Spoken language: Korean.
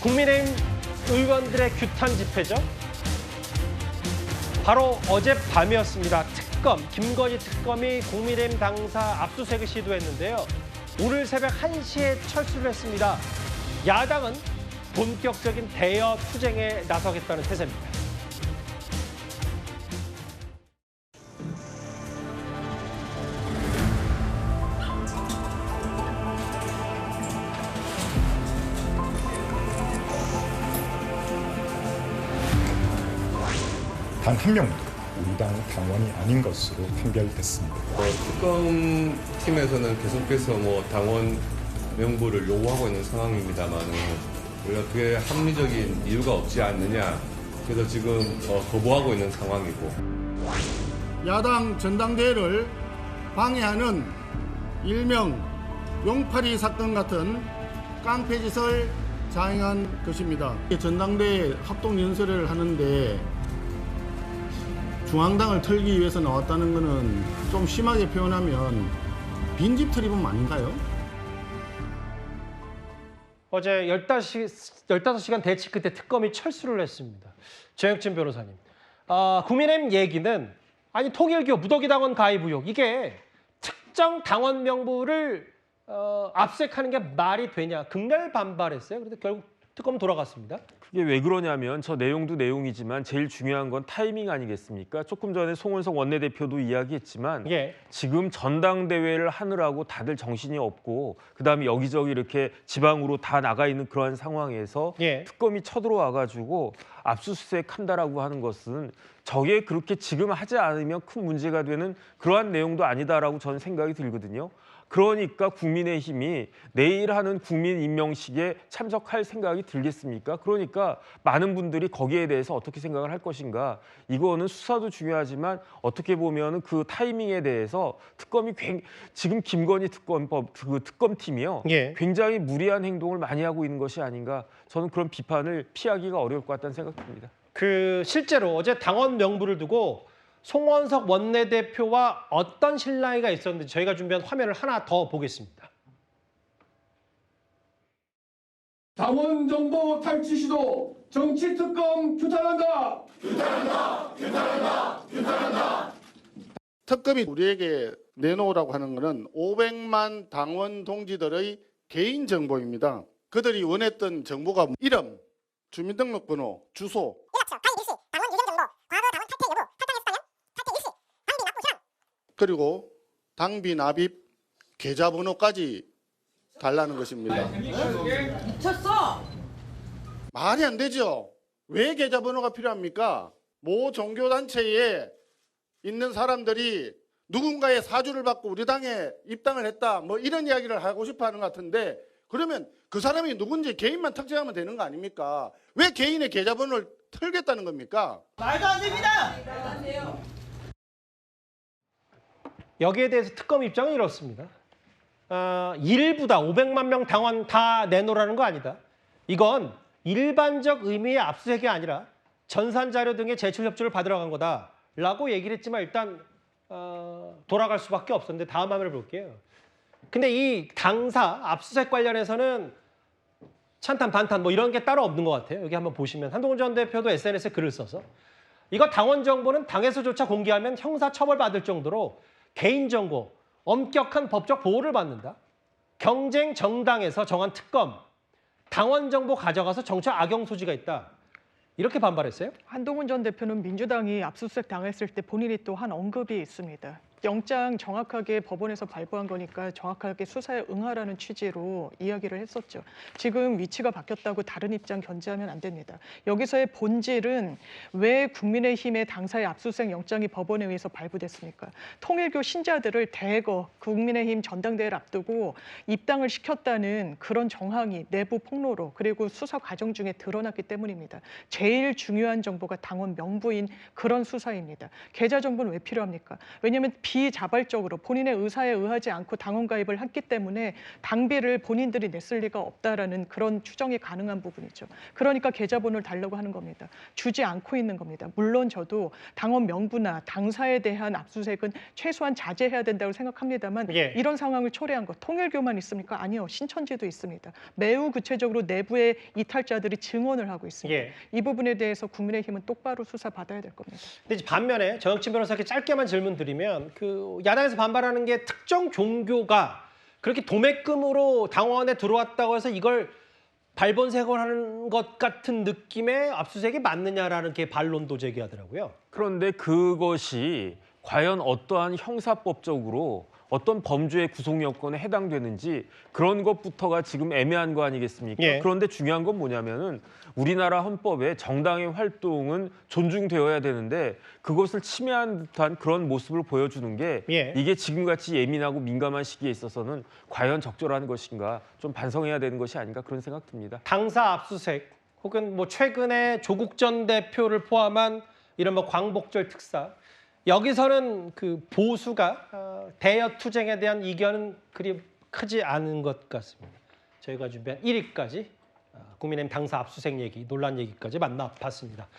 국민의힘 의원들의 규탄 집회죠. 바로 어젯밤이었습니다. 김건희 특검이 국민의힘 당사 압수수색을 시도했는데요. 오늘 새벽 1시에 철수를 했습니다. 야당은 본격적인 대여 투쟁에 나서겠다는 태세입니다. 단 한 명도 우리 당 당원이 아닌 것으로 판결됐습니다. 특검팀에서는 계속해서 당원 명부를 요구하고 있는 상황입니다만 우리가 그게 합리적인 이유가 없지 않느냐, 그래서 지금 거부하고 있는 상황이고. 야당 전당대회를 방해하는 일명 용팔이 사건 같은 깡패짓을 자행한 것입니다. 전당대회 합동연설을 하는데 중앙당을 털기 위해서 나왔다는 것은 좀 심하게 표현하면 빈집 털이범 아닌가요? 어제 15시간 대치 끝에 특검이 철수를 했습니다. 조영진 변호사님. 국민의힘 얘기는 통일교 무더기당원 가입 의혹, 이게 특정 당원 명부를 압수수색하는 게 말이 되냐, 극렬 반발했어요. 그런데 결국 특검은 돌아갔습니다. 그게 왜 그러냐면 저 내용도 내용이지만 제일 중요한 건 타이밍 아니겠습니까? 조금 전에 송원석 원내대표도 이야기했지만 지금 전당대회를 하느라고 다들 정신이 없고 그다음에 여기저기 이렇게 지방으로 다 나가 있는 그러한 상황에서 특검이 쳐들어와가지고 압수수색한다라고 하는 것은 저게 그렇게 지금 하지 않으면 큰 문제가 되는 그러한 내용도 아니다라고 저는 생각이 들거든요. 그러니까 국민의힘이 내일 하는 국민 임명식에 참석할 생각이 들겠습니까? 그러니까 많은 분들이 거기에 대해서 어떻게 생각을 할 것인가. 이거는 수사도 중요하지만 어떻게 보면 그 타이밍에 대해서 특검이 지금 김건희 특검팀이요. 굉장히 무리한 행동을 많이 하고 있는 것이 아닌가. 저는 그런 비판을 피하기가 어려울 것 같다는 생각이 듭니다. 실제로 어제 당원 명부를 두고 송원석 원내대표와 어떤 실랑이가 있었는지 저희가 준비한 화면을 하나 더 보겠습니다. 당원 정보 탈취 시도 정치 특검 규탄한다. 특검이 우리에게 내놓으라고 하는 것은 500만 당원 동지들의 개인 정보입니다. 그들이 원했던 정보가 이름, 주민등록번호, 주소, 그리고 당비 납입 계좌번호까지 달라는 것입니다. 미쳤어! 말이 안 되죠. 왜 계좌번호가 필요합니까? 모 종교단체에 있는 사람들이 누군가의 사주를 받고 우리 당에 입당을 했다, 이런 이야기를 하고 싶어 하는 것 같은데, 그러면 그 사람이 누군지 개인만 특정하면 되는 거 아닙니까? 왜 개인의 계좌번호를 털겠다는 겁니까? 말도 안 됩니다! 말도 안 돼요. 여기에 대해서 특검 입장은 이렇습니다. 일부다, 500만 명 당원 다 내놓으라는 거 아니다. 이건 일반적 의미의 압수수색이 아니라 전산자료 등의 제출 협조를 받으러 간 거다라고 얘기를 했지만 일단 돌아갈 수밖에 없었는데 다음 화면을 볼게요. 근데 이 당사 압수수색 관련해서는 찬탄, 반탄 이런 게 따로 없는 것 같아요. 여기 한번 보시면 한동훈 전 대표도 SNS에 글을 써서 이거 당원 정보는 당에서조차 공개하면 형사처벌 받을 정도로 개인정보, 엄격한 법적 보호를 받는다. 경쟁 정당에서 정한 특검, 당원 정보 가져가서 정치적 악용 소지가 있다. 이렇게 반발했어요? 한동훈 전 대표는 민주당이 압수수색 당했을 때 본인이 또 한 언급이 있습니다. 영장 정확하게 법원에서 발부한 거니까 정확하게 수사에 응하라는 취지로 이야기를 했었죠. 지금 위치가 바뀌었다고 다른 입장 견지하면 안 됩니다. 여기서의 본질은 왜 국민의힘의 당사의 압수수색 영장이 법원에 의해서 발부됐습니까? 통일교 신자들을 대거 국민의힘 전당대회를 앞두고 입당을 시켰다는 그런 정황이 내부 폭로로 그리고 수사 과정 중에 드러났기 때문입니다. 제일 중요한 정보가 당원 명부인 그런 수사입니다. 계좌 정보는 왜 필요합니까? 왜냐하면 비자발적으로 본인의 의사에 의하지 않고 당원 가입을 했기 때문에 당비를 본인들이 냈을 리가 없다라는 그런 추정이 가능한 부분이죠. 그러니까 계좌번호를 달라고 하는 겁니다. 주지 않고 있는 겁니다. 물론 저도 당원 명부나 당사에 대한 압수수색은 최소한 자제해야 된다고 생각합니다만 예. 이런 상황을 초래한 것 통일교만 있습니까? 아니요. 신천지도 있습니다. 매우 구체적으로 내부의 이탈자들이 증언을 하고 있습니다. 예. 이 부분에 대해서 국민의힘은 똑바로 수사받아야 될 겁니다. 근데 이제 반면에 정영진 변호사께 짧게만 질문 드리면 그 야당에서 반발하는 게 특정 종교가 그렇게 도매금으로 당원에 들어왔다고 해서 이걸 발본색원하는 것 같은 느낌의 압수수색이 맞느냐라는 게 반론도 제기하더라고요. 그런데 그것이 과연 어떠한 형사법적으로 어떤 범죄의 구속 요건에 해당되는지 그런 것부터가 지금 애매한 거 아니겠습니까? 예. 그런데 중요한 건 뭐냐면은 우리나라 헌법에 정당의 활동은 존중되어야 되는데 그것을 침해한 듯한 그런 모습을 보여주는 게 예. 이게 지금같이 예민하고 민감한 시기에 있어서는 과연 적절한 것인가 좀 반성해야 되는 것이 아닌가 그런 생각 듭니다. 당사 압수수색 혹은 뭐 최근에 조국 전 대표를 포함한 이런 뭐 광복절 특사 여기서는 그 보수가 대여 투쟁에 대한 이견은 그리 크지 않은 것 같습니다. 저희가 준비한 1위까지 국민의힘 당사 압수수색 얘기, 논란 얘기까지 만나봤습니다.